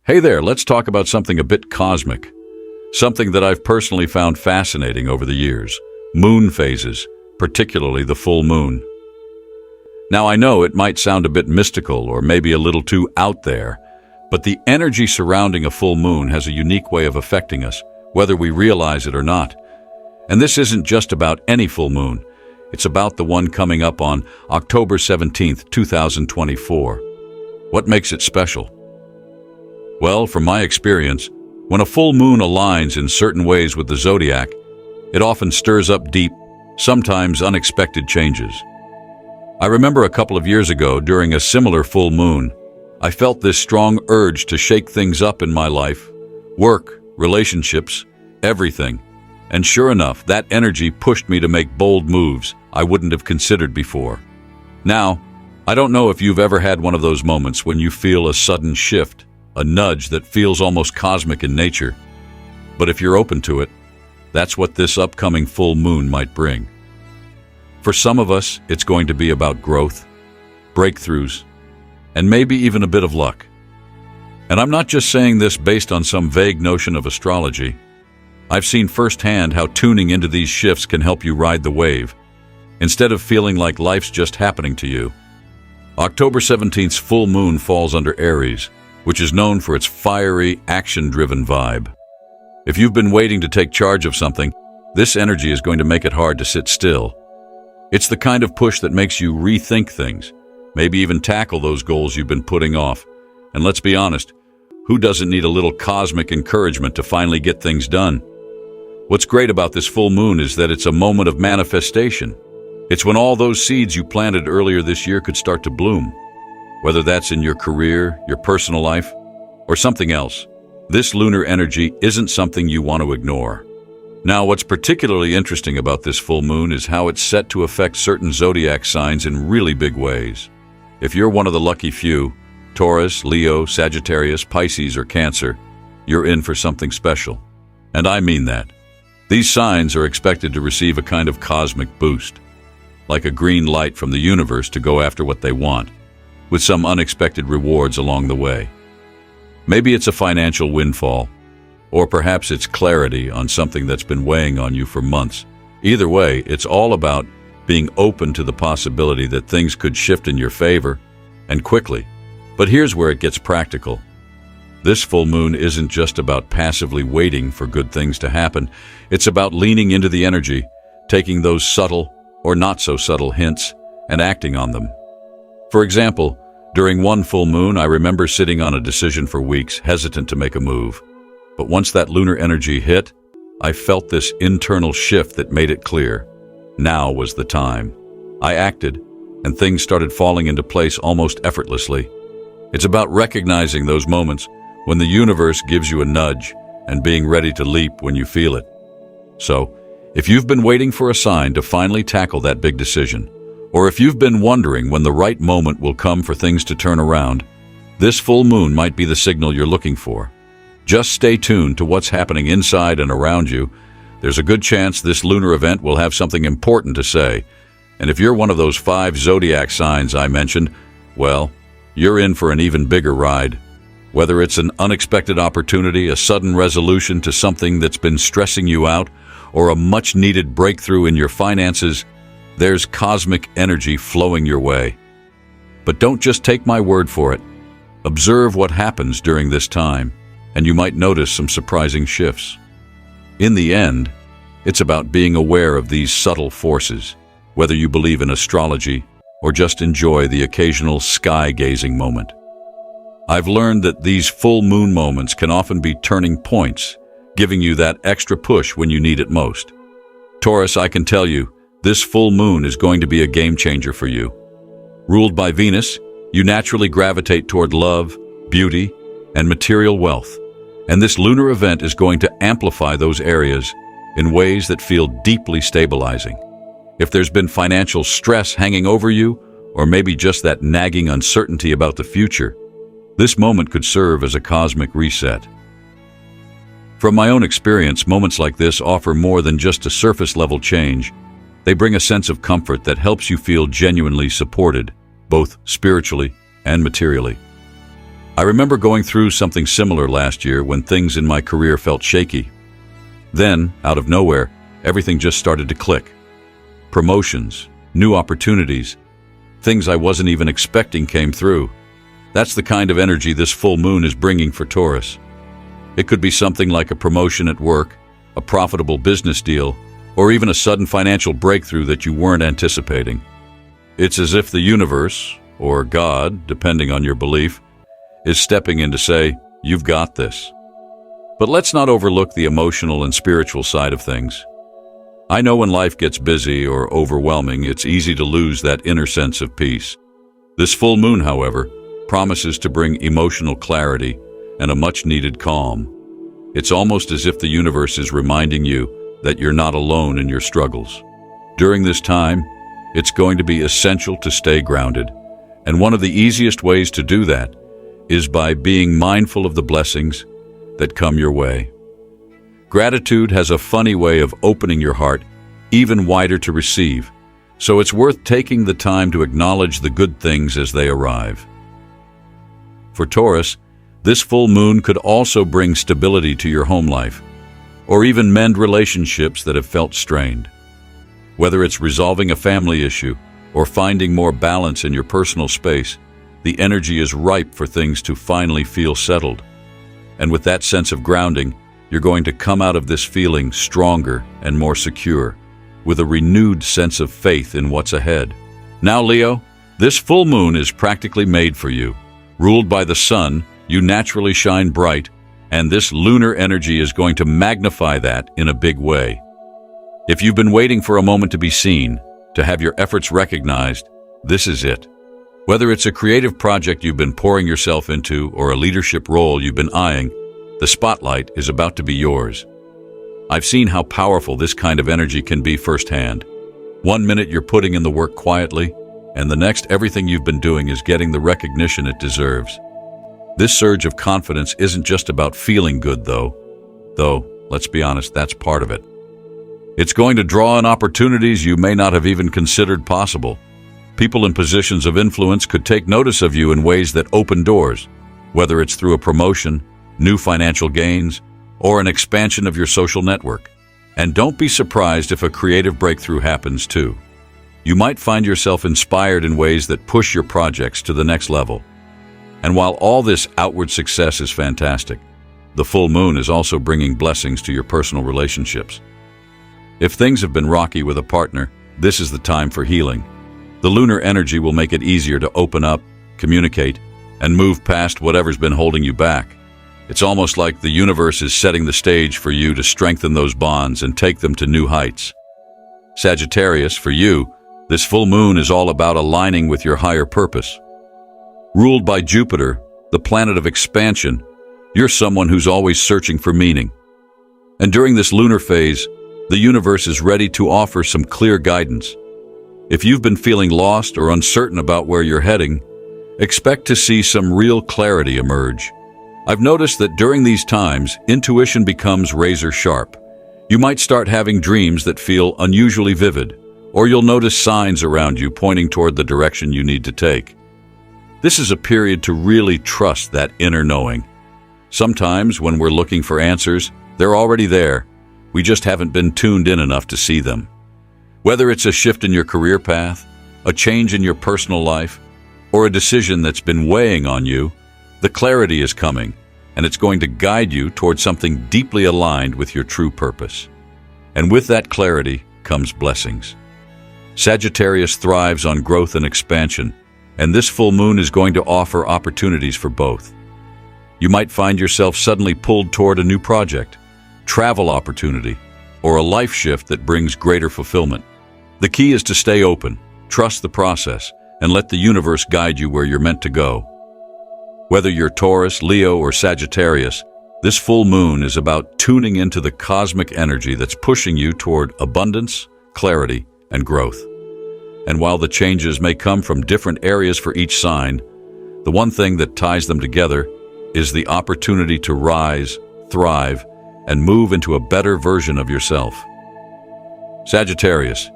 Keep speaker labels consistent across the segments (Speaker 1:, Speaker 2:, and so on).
Speaker 1: Hey there, let's talk about something a bit cosmic. Something that I've personally found fascinating over the years. Moon phases, particularly the full moon. Now I know it might sound a bit mystical or maybe a little too out there, but the energy surrounding a full moon has a unique way of affecting us, whether we realize it or not. And this isn't just about any full moon. It's about the one coming up on October 17th, 2024. What makes it special? Well, from my experience, when a full moon aligns in certain ways with the zodiac, it often stirs up deep, sometimes unexpected changes. I remember a couple of years ago, during a similar full moon, I felt this strong urge to shake things up in my life, work, relationships, everything. And sure enough, that energy pushed me to make bold moves I wouldn't have considered before. Now, I don't know if you've ever had one of those moments when you feel a sudden shift, a nudge that feels almost cosmic in nature. But if you're open to it, that's what this upcoming full moon might bring. For some of us, it's going to be about growth, breakthroughs, and maybe even a bit of luck. And I'm not just saying this based on some vague notion of astrology. I've seen firsthand how tuning into these shifts can help you ride the wave, instead of feeling like life's just happening to you. October 17th's full moon falls under Aries, which is known for its fiery, action-driven vibe. If you've been waiting to take charge of something, this energy is going to make it hard to sit still. It's the kind of push that makes you rethink things, maybe even tackle those goals you've been putting off. And let's be honest, who doesn't need a little cosmic encouragement to finally get things done? What's great about this full moon is that it's a moment of manifestation. It's when all those seeds you planted earlier this year could start to bloom. Whether that's in your career, your personal life, or something else, this lunar energy isn't something you want to ignore. Now, what's particularly interesting about this full moon is how it's set to affect certain zodiac signs in really big ways. If you're one of the lucky few, Taurus, Leo, Sagittarius, Pisces, or Cancer, you're in for something special. And I mean that. These signs are expected to receive a kind of cosmic boost, like a green light from the universe to go after what they want, with some unexpected rewards along the way. Maybe it's a financial windfall, or perhaps it's clarity on something that's been weighing on you for months. Either way, it's all about being open to the possibility that things could shift in your favor, and quickly. But here's where it gets practical. This full moon isn't just about passively waiting for good things to happen. It's about leaning into the energy, taking those subtle or not so subtle hints, and acting on them. For example, during one full moon, I remember sitting on a decision for weeks, hesitant to make a move. But once that lunar energy hit, I felt this internal shift that made it clear. Now was the time. I acted, and things started falling into place almost effortlessly. It's about recognizing those moments when the universe gives you a nudge and being ready to leap when you feel it. So, if you've been waiting for a sign to finally tackle that big decision, or if you've been wondering when the right moment will come for things to turn around, this full moon might be the signal you're looking for. Just stay tuned to what's happening inside and around you. There's a good chance this lunar event will have something important to say. And if you're one of those 5 zodiac signs I mentioned, well, you're in for an even bigger ride. Whether it's an unexpected opportunity, a sudden resolution to something that's been stressing you out, or a much-needed breakthrough in your finances, there's cosmic energy flowing your way. But don't just take my word for it. Observe what happens during this time, and you might notice some surprising shifts. In the end, it's about being aware of these subtle forces, whether you believe in astrology or just enjoy the occasional sky-gazing moment. I've learned that these full moon moments can often be turning points, giving you that extra push when you need it most. Taurus, I can tell you, this full moon is going to be a game changer for you. Ruled by Venus, you naturally gravitate toward love, beauty, and material wealth. And this lunar event is going to amplify those areas in ways that feel deeply stabilizing. If there's been financial stress hanging over you, or maybe just that nagging uncertainty about the future, this moment could serve as a cosmic reset. From my own experience, moments like this offer more than just a surface-level change. They bring a sense of comfort that helps you feel genuinely supported, both spiritually and materially. I remember going through something similar last year when things in my career felt shaky. Then, out of nowhere, everything just started to click. Promotions, new opportunities, things I wasn't even expecting came through. That's the kind of energy this full moon is bringing for Taurus. It could be something like a promotion at work, a profitable business deal, or even a sudden financial breakthrough that you weren't anticipating. It's as if the universe, or God, depending on your belief, is stepping in to say, "You've got this." But let's not overlook the emotional and spiritual side of things. I know when life gets busy or overwhelming, it's easy to lose that inner sense of peace. This full moon, however, promises to bring emotional clarity and a much-needed calm. It's almost as if the universe is reminding you that you're not alone in your struggles. During this time, it's going to be essential to stay grounded, and one of the easiest ways to do that is by being mindful of the blessings that come your way. Gratitude has a funny way of opening your heart even wider to receive, so it's worth taking the time to acknowledge the good things as they arrive. For Taurus, this full moon could also bring stability to your home life, or even mend relationships that have felt strained. Whether it's resolving a family issue or finding more balance in your personal space, the energy is ripe for things to finally feel settled. And with that sense of grounding, you're going to come out of this feeling stronger and more secure, with a renewed sense of faith in what's ahead. Now, Leo, this full moon is practically made for you. Ruled by the sun, you naturally shine bright, and this lunar energy is going to magnify that in a big way. If you've been waiting for a moment to be seen, to have your efforts recognized, this is it. Whether it's a creative project you've been pouring yourself into or a leadership role you've been eyeing, the spotlight is about to be yours. I've seen how powerful this kind of energy can be firsthand. One minute you're putting in the work quietly, and the next everything you've been doing is getting the recognition it deserves. This surge of confidence isn't just about feeling good, though, let's be honest, that's part of it. It's going to draw in opportunities you may not have even considered possible. People in positions of influence could take notice of you in ways that open doors, whether it's through a promotion, new financial gains, or an expansion of your social network. And don't be surprised if a creative breakthrough happens too. You might find yourself inspired in ways that push your projects to the next level. And while all this outward success is fantastic, the full moon is also bringing blessings to your personal relationships. If things have been rocky with a partner, this is the time for healing. The lunar energy will make it easier to open up, communicate, and move past whatever's been holding you back. It's almost like the universe is setting the stage for you to strengthen those bonds and take them to new heights. Sagittarius, for you, this full moon is all about aligning with your higher purpose. Ruled by Jupiter, the planet of expansion, you're someone who's always searching for meaning. And during this lunar phase, the universe is ready to offer some clear guidance. If you've been feeling lost or uncertain about where you're heading, expect to see some real clarity emerge. I've noticed that during these times, intuition becomes razor sharp. You might start having dreams that feel unusually vivid, or you'll notice signs around you pointing toward the direction you need to take. This is a period to really trust that inner knowing. Sometimes, when we're looking for answers, they're already there. We just haven't been tuned in enough to see them. Whether it's a shift in your career path, a change in your personal life, or a decision that's been weighing on you, the clarity is coming, and it's going to guide you toward something deeply aligned with your true purpose. And with that clarity comes blessings. Sagittarius thrives on growth and expansion, and this full moon is going to offer opportunities for both. You might find yourself suddenly pulled toward a new project, travel opportunity, or a life shift that brings greater fulfillment. The key is to stay open, trust the process, and let the universe guide you where you're meant to go. Whether you're Taurus, Leo, or Sagittarius, this full moon is about tuning into the cosmic energy that's pushing you toward abundance, clarity, and growth. And while the changes may come from different areas for each sign, the one thing that ties them together is the opportunity to rise, thrive, and move into a better version of yourself. Sagittarius,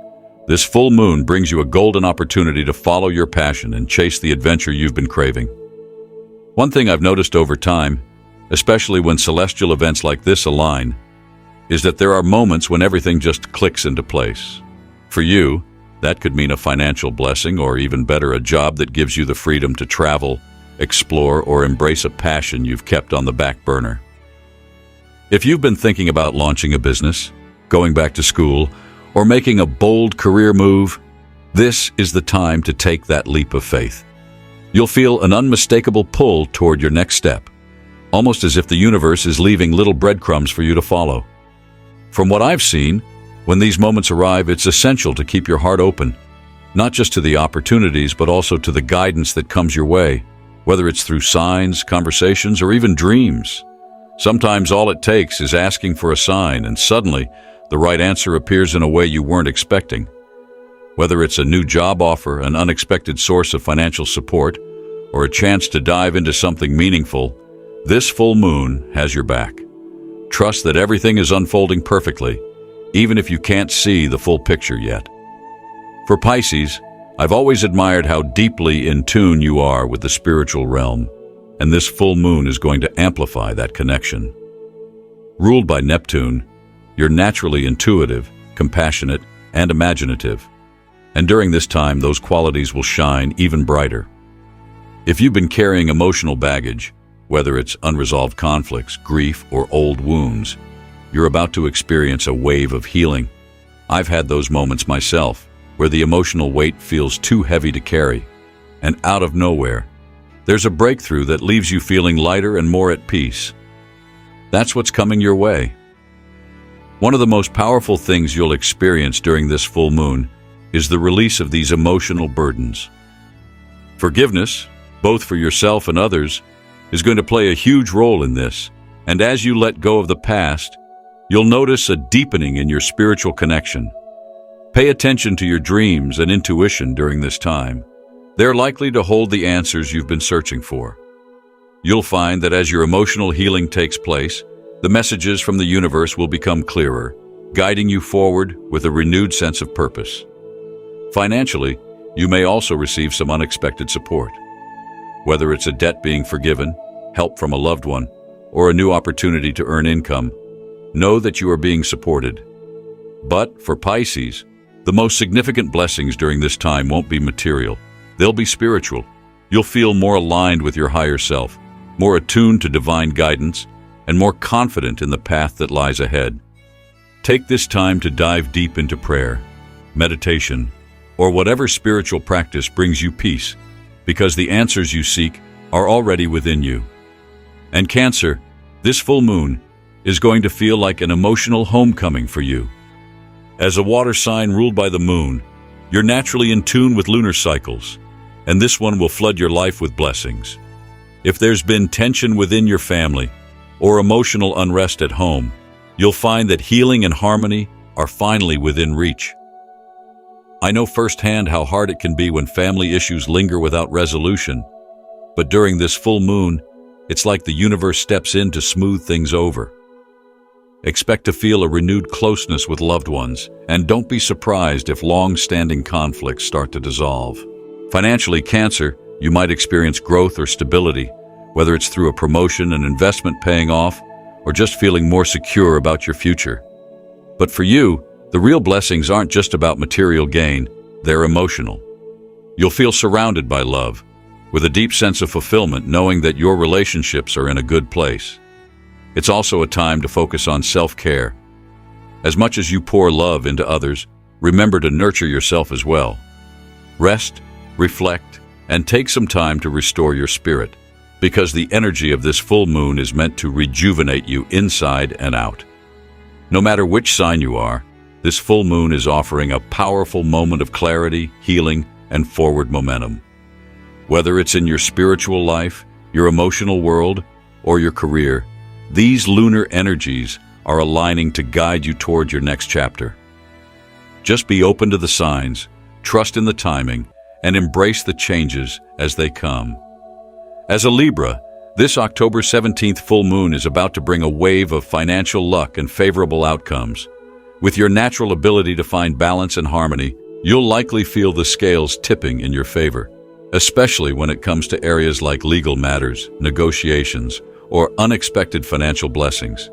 Speaker 1: this full moon brings you a golden opportunity to follow your passion and chase the adventure you've been craving. One thing I've noticed over time, especially when celestial events like this align, is that there are moments when everything just clicks into place. For you, that could mean a financial blessing, or even better, a job that gives you the freedom to travel, explore, or embrace a passion you've kept on the back burner. If you've been thinking about launching a business, going back to school, or making a bold career move, this is the time to take that leap of faith. You'll feel an unmistakable pull toward your next step, almost as if the universe is leaving little breadcrumbs for you to follow. From what I've seen, when these moments arrive, it's essential to keep your heart open, not just to the opportunities, but also to the guidance that comes your way, whether it's through signs, conversations, or even dreams. Sometimes all it takes is asking for a sign, and suddenly the right answer appears in a way you weren't expecting. Whether it's a new job offer, an unexpected source of financial support, or a chance to dive into something meaningful, this full moon has your back. Trust that everything is unfolding perfectly, even if you can't see the full picture yet. For Pisces, I've always admired how deeply in tune you are with the spiritual realm, and this full moon is going to amplify that connection. Ruled by Neptune, you're naturally intuitive, compassionate, and imaginative. And during this time, those qualities will shine even brighter. If you've been carrying emotional baggage, whether it's unresolved conflicts, grief, or old wounds, you're about to experience a wave of healing. I've had those moments myself, where the emotional weight feels too heavy to carry, and out of nowhere, there's a breakthrough that leaves you feeling lighter and more at peace. That's what's coming your way. One of the most powerful things you'll experience during this full moon is the release of these emotional burdens. Forgiveness, both for yourself and others, is going to play a huge role in this, and as you let go of the past, you'll notice a deepening in your spiritual connection. Pay attention to your dreams and intuition during this time. They're likely to hold the answers you've been searching for. You'll find that as your emotional healing takes place, the messages from the universe will become clearer, guiding you forward with a renewed sense of purpose. Financially, you may also receive some unexpected support. Whether it's a debt being forgiven, help from a loved one, or a new opportunity to earn income, know that you are being supported. But for Pisces, the most significant blessings during this time won't be material. They'll be spiritual. You'll feel more aligned with your higher self, more attuned to divine guidance, and more confident in the path that lies ahead. Take this time to dive deep into prayer, meditation, or whatever spiritual practice brings you peace, because the answers you seek are already within you. And Cancer, this full moon is going to feel like an emotional homecoming for you. As a water sign ruled by the moon, you're naturally in tune with lunar cycles, and this one will flood your life with blessings. If there's been tension within your family or emotional unrest at home, you'll find that healing and harmony are finally within reach. I know firsthand how hard it can be when family issues linger without resolution, but during this full moon, it's like the universe steps in to smooth things over. Expect to feel a renewed closeness with loved ones, and don't be surprised if long-standing conflicts start to dissolve. Financially, Cancer, you might experience growth or stability, whether it's through a promotion, an investment paying off, or just feeling more secure about your future. But for you, the real blessings aren't just about material gain, they're emotional. You'll feel surrounded by love, with a deep sense of fulfillment knowing that your relationships are in a good place. It's also a time to focus on self-care. As much as you pour love into others, remember to nurture yourself as well. Rest, reflect, and take some time to restore your spirit, because the energy of this full moon is meant to rejuvenate you inside and out. No matter which sign you are, this full moon is offering a powerful moment of clarity, healing, and forward momentum. Whether it's in your spiritual life, your emotional world, or your career, these lunar energies are aligning to guide you toward your next chapter. Just be open to the signs, trust in the timing, and embrace the changes as they come. As a Libra, this October 17th full moon is about to bring a wave of financial luck and favorable outcomes. With your natural ability to find balance and harmony, you'll likely feel the scales tipping in your favor. especially when it comes to areas like legal matters, negotiations, or unexpected financial blessings.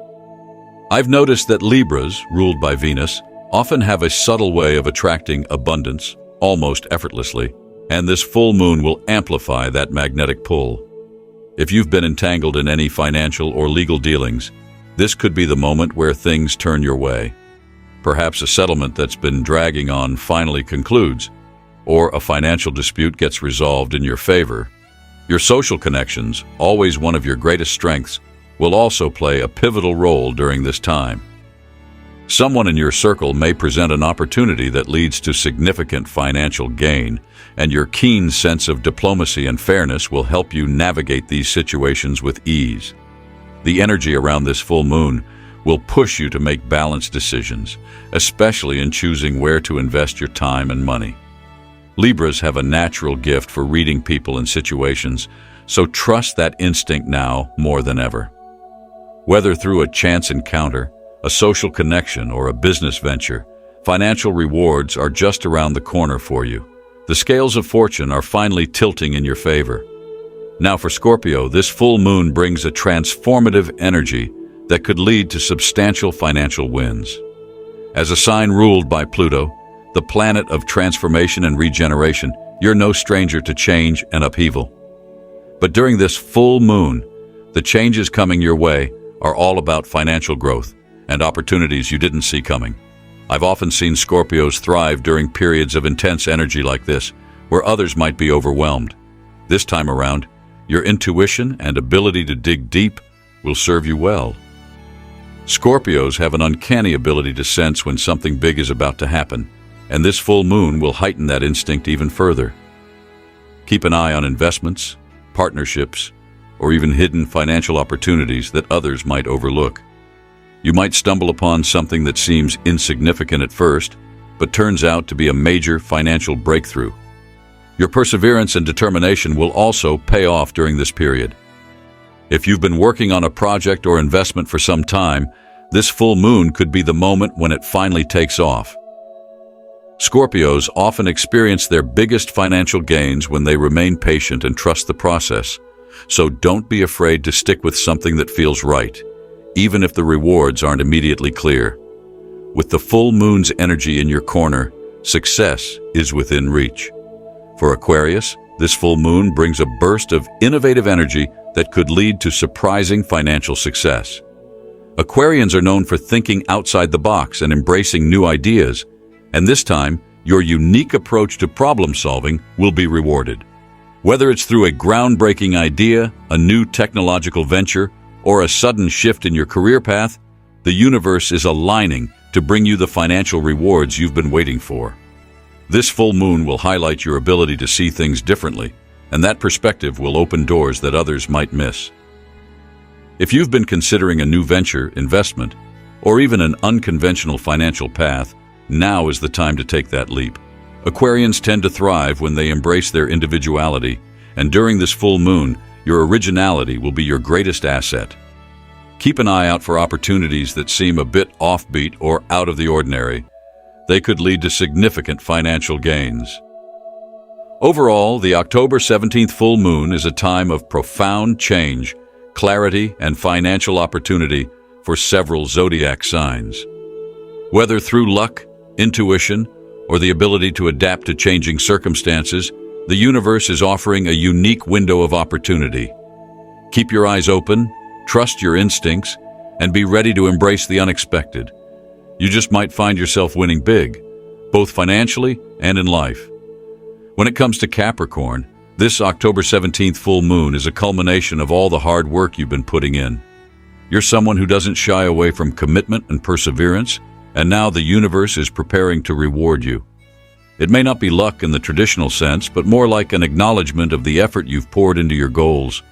Speaker 1: I've noticed that Libras, ruled by Venus, often have a subtle way of attracting abundance, almost effortlessly, and this full moon will amplify that magnetic pull. If you've been entangled in any financial or legal dealings, this could be the moment where things turn your way. Perhaps a settlement that's been dragging on finally concludes, or a financial dispute gets resolved in your favor. Your social connections, always one of your greatest strengths, will also play a pivotal role during this time. Someone in your circle may present an opportunity that leads to significant financial gain, and your keen sense of diplomacy and fairness will help you navigate these situations with ease. The energy around this full moon will push you to make balanced decisions, especially in choosing where to invest your time and money. Libras have a natural gift for reading people and situations, so trust that instinct now more than ever. Whether through a chance encounter, a social connection, or a business venture, financial rewards are just around the corner for you. The scales of fortune are finally tilting in your favor. Now for Scorpio, this full moon brings a transformative energy that could lead to substantial financial wins. As a sign ruled by Pluto, the planet of transformation and regeneration, you're no stranger to change and upheaval. But during this full moon, the changes coming your way are all about financial growth and opportunities you didn't see coming. I've often seen Scorpios thrive during periods of intense energy like this, where others might be overwhelmed. This time around, your intuition and ability to dig deep will serve you well. Scorpios have an uncanny ability to sense when something big is about to happen, and this full moon will heighten that instinct even further. Keep an eye on investments, partnerships, or even hidden financial opportunities that others might overlook. You might stumble upon something that seems insignificant at first, but turns out to be a major financial breakthrough. Your perseverance and determination will also pay off during this period. If you've been working on a project or investment for some time, this full moon could be the moment when it finally takes off. Scorpios often experience their biggest financial gains when they remain patient and trust the process, so don't be afraid to stick with something that feels right, even if the rewards aren't immediately clear. With the full moon's energy in your corner, success is within reach. For Aquarius, this full moon brings a burst of innovative energy that could lead to surprising financial success. Aquarians are known for thinking outside the box and embracing new ideas, and this time, your unique approach to problem solving will be rewarded. Whether it's through a groundbreaking idea, a new technological venture, or a sudden shift in your career path, the universe is aligning to bring you the financial rewards you've been waiting for. This full moon will highlight your ability to see things differently, and that perspective will open doors that others might miss. If you've been considering a new venture, investment, or even an unconventional financial path, now is the time to take that leap. Aquarians tend to thrive when they embrace their individuality, and during this full moon, your originality will be your greatest asset. Keep an eye out for opportunities that seem a bit offbeat or out of the ordinary. They could lead to significant financial gains. Overall, the October 17th full moon is a time of profound change, clarity, and financial opportunity for several zodiac signs. Whether through luck, intuition, or the ability to adapt to changing circumstances, the universe is offering a unique window of opportunity. Keep your eyes open, trust your instincts, and be ready to embrace the unexpected. You just might find yourself winning big, both financially and in life. When it comes to Capricorn, this October 17th full moon is a culmination of all the hard work you've been putting in. You're someone who doesn't shy away from commitment and perseverance, and now the universe is preparing to reward you. It may not be luck in the traditional sense, but more like an acknowledgement of the effort you've poured into your goals.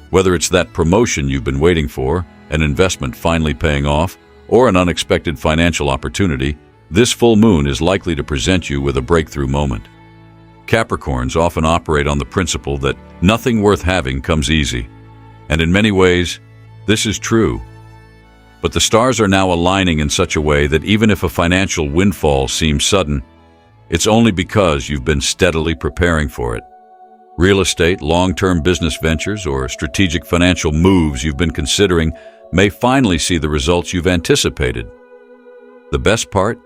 Speaker 1: Whether it's that promotion you've been waiting for, an investment finally paying off, or an unexpected financial opportunity, this full moon is likely to present you with a breakthrough moment. Capricorns often operate on the principle that nothing worth having comes easy, and in many ways, this is true. But the stars are now aligning in such a way that even if a financial windfall seems sudden, it's only because you've been steadily preparing for it. Real estate, long-term business ventures, or strategic financial moves you've been considering may finally see the results you've anticipated. The best part?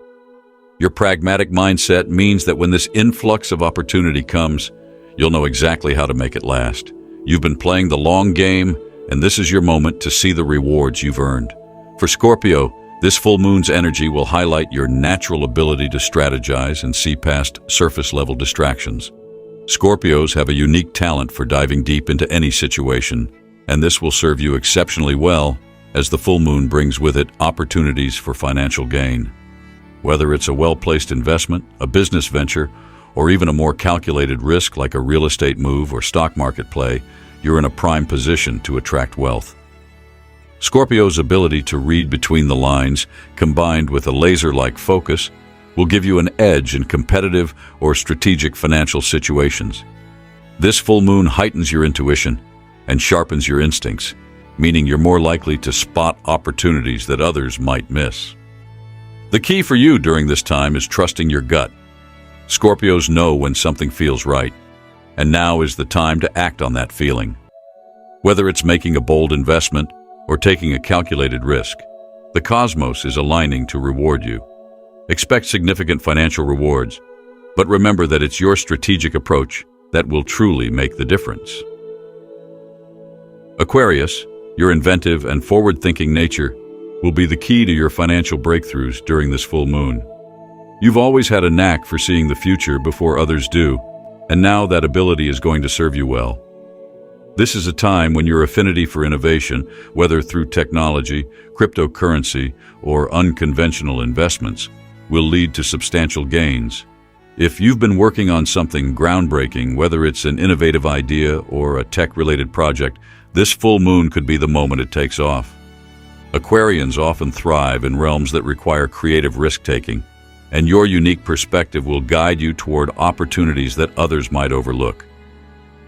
Speaker 1: Your pragmatic mindset means that when this influx of opportunity comes, you'll know exactly how to make it last. You've been playing the long game, and this is your moment to see the rewards you've earned. For Scorpio, this full moon's energy will highlight your natural ability to strategize and see past surface-level distractions. Scorpios have a unique talent for diving deep into any situation, and this will serve you exceptionally well as the full moon brings with it opportunities for financial gain. Whether it's a well-placed investment, a business venture, or even a more calculated risk like a real estate move or stock market play, you're in a prime position to attract wealth. Scorpio's ability to read between the lines, combined with a laser-like focus, will give you an edge in competitive or strategic financial situations. This full moon heightens your intuition and sharpens your instincts, meaning you're more likely to spot opportunities that others might miss. The key for you during this time is trusting your gut. Scorpios know when something feels right, and now is the time to act on that feeling. Whether it's making a bold investment or taking a calculated risk, the cosmos is aligning to reward you. Expect significant financial rewards, but remember that it's your strategic approach that will truly make the difference. Aquarius, your inventive and forward-thinking nature will be the key to your financial breakthroughs during this full moon. You've always had a knack for seeing the future before others do, and now that ability is going to serve you well. This is a time when your affinity for innovation, whether through technology, cryptocurrency, or unconventional investments, will lead to substantial gains. If you've been working on something groundbreaking, whether it's an innovative idea or a tech-related project, this full moon could be the moment it takes off. Aquarians often thrive in realms that require creative risk-taking, and your unique perspective will guide you toward opportunities that others might overlook.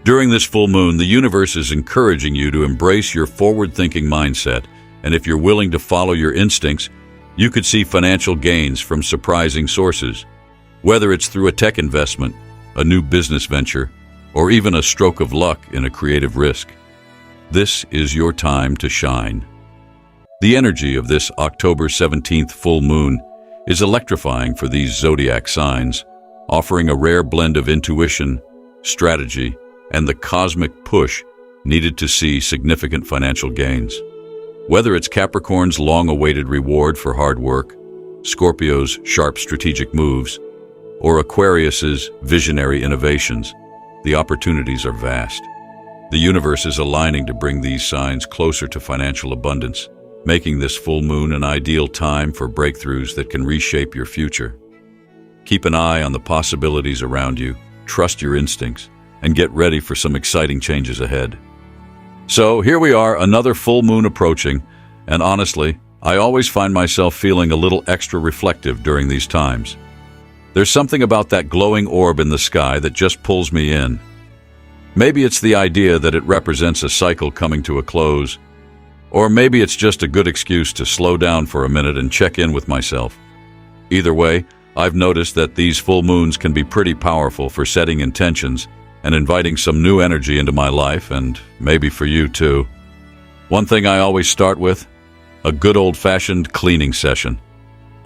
Speaker 1: During this full moon, the universe is encouraging you to embrace your forward-thinking mindset, and if you're willing to follow your instincts, you could see financial gains from surprising sources. Whether it's through a tech investment, a new business venture, or even a stroke of luck in a creative risk, this is your time to shine. The energy of this October 17th full moon is electrifying for these zodiac signs, offering a rare blend of intuition, strategy, and the cosmic push needed to see significant financial gains. Whether it's Capricorn's long-awaited reward for hard work, Scorpio's sharp strategic moves, or Aquarius's visionary innovations, the opportunities are vast. The universe is aligning to bring these signs closer to financial abundance, making this full moon an ideal time for breakthroughs that can reshape your future. Keep an eye on the possibilities around you, trust your instincts, and get ready for some exciting changes ahead. So here we are, another full moon approaching, and honestly, I always find myself feeling a little extra reflective during these times. There's something about that glowing orb in the sky that just pulls me in. Maybe it's the idea that it represents a cycle coming to a close, or maybe it's just a good excuse to slow down for a minute and check in with myself. Either way, I've noticed that these full moons can be pretty powerful for setting intentions and inviting some new energy into my life, and maybe for you too. One thing I always start with, a good old-fashioned cleaning session.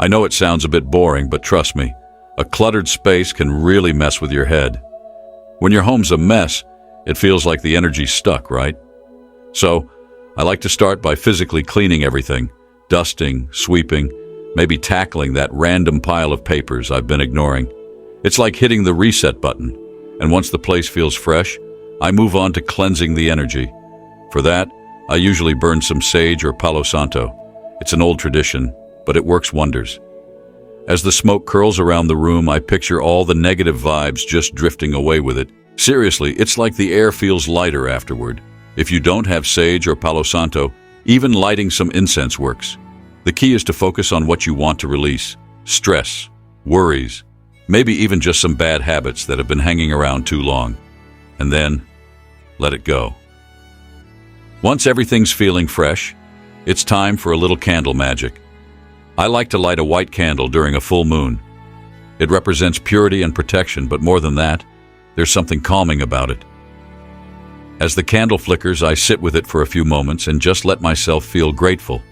Speaker 1: I know it sounds a bit boring, but trust me, a cluttered space can really mess with your head. When your home's a mess, it feels like the energy's stuck, right? So, I like to start by physically cleaning everything, dusting, sweeping, maybe tackling that random pile of papers I've been ignoring. It's like hitting the reset button, and once the place feels fresh, I move on to cleansing the energy. For that, I usually burn some sage or Palo Santo. It's an old tradition, but it works wonders. As the smoke curls around the room, I picture all the negative vibes just drifting away with it. Seriously, it's like the air feels lighter afterward. If you don't have sage or Palo Santo, even lighting some incense works. The key is to focus on what you want to release: stress, worries, maybe even just some bad habits that have been hanging around too long. And then, let it go. Once everything's feeling fresh, it's time for a little candle magic. I like to light a white candle during a full moon. It represents purity and protection, but more than that, there's something calming about it. As the candle flickers, I sit with it for a few moments and just let myself feel grateful.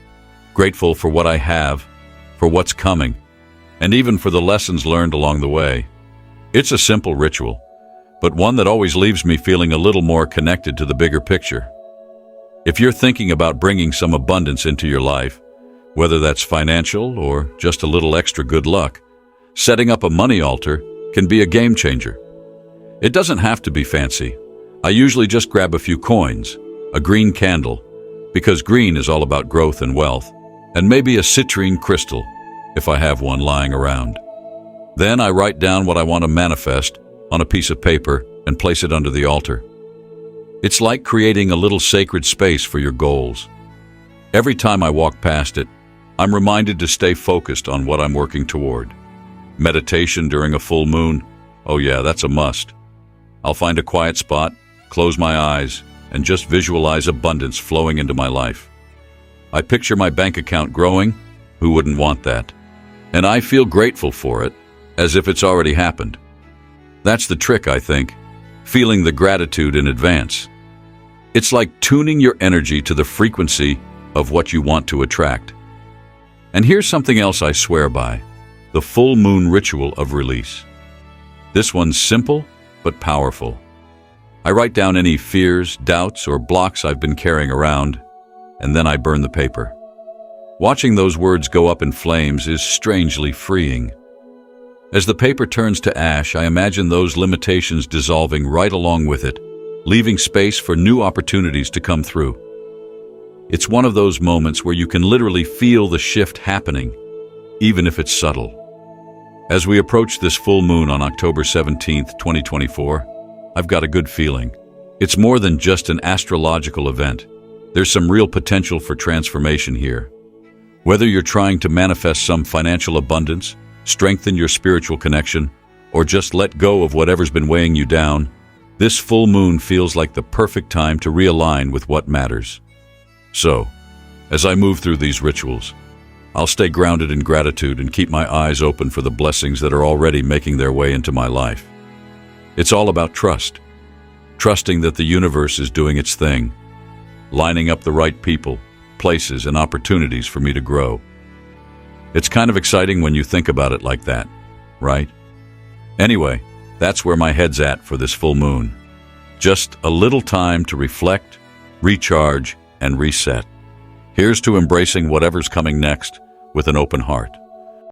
Speaker 1: Grateful for what I have, for what's coming, and even for the lessons learned along the way. It's a simple ritual, but one that always leaves me feeling a little more connected to the bigger picture. If you're thinking about bringing some abundance into your life, whether that's financial or just a little extra good luck, setting up a money altar can be a game changer. It doesn't have to be fancy. I usually just grab a few coins, a green candle, because green is all about growth and wealth, and maybe a citrine crystal, if I have one lying around. Then I write down what I want to manifest on a piece of paper and place it under the altar. It's like creating a little sacred space for your goals. Every time I walk past it, I'm reminded to stay focused on what I'm working toward. Meditation during a full moon, oh yeah, that's a must. I'll find a quiet spot, close my eyes, and just visualize abundance flowing into my life. I picture my bank account growing. Who wouldn't want that? And I feel grateful for it, as if it's already happened. That's the trick, I think, feeling the gratitude in advance. It's like tuning your energy to the frequency of what you want to attract. And here's something else I swear by: the full moon ritual of release. This one's simple but powerful. I write down any fears, doubts, or blocks I've been carrying around, and then I burn the paper. Watching those words go up in flames is strangely freeing. As the paper turns to ash, I imagine those limitations dissolving right along with it, leaving space for new opportunities to come through. It's one of those moments where you can literally feel the shift happening, even if it's subtle. As we approach this full moon on October 17th, 2024, I've got a good feeling. It's more than just an astrological event. There's some real potential for transformation here. Whether you're trying to manifest some financial abundance, strengthen your spiritual connection, or just let go of whatever's been weighing you down, this full moon feels like the perfect time to realign with what matters. So, as I move through these rituals, I'll stay grounded in gratitude and keep my eyes open for the blessings that are already making their way into my life. It's all about trust. Trusting that the universe is doing its thing, lining up the right people, places, and opportunities for me to grow. It's kind of exciting when you think about it like that, right? Anyway, that's where my head's at for this full moon. Just a little time to reflect, recharge, and reset. Here's to embracing whatever's coming next with an open heart.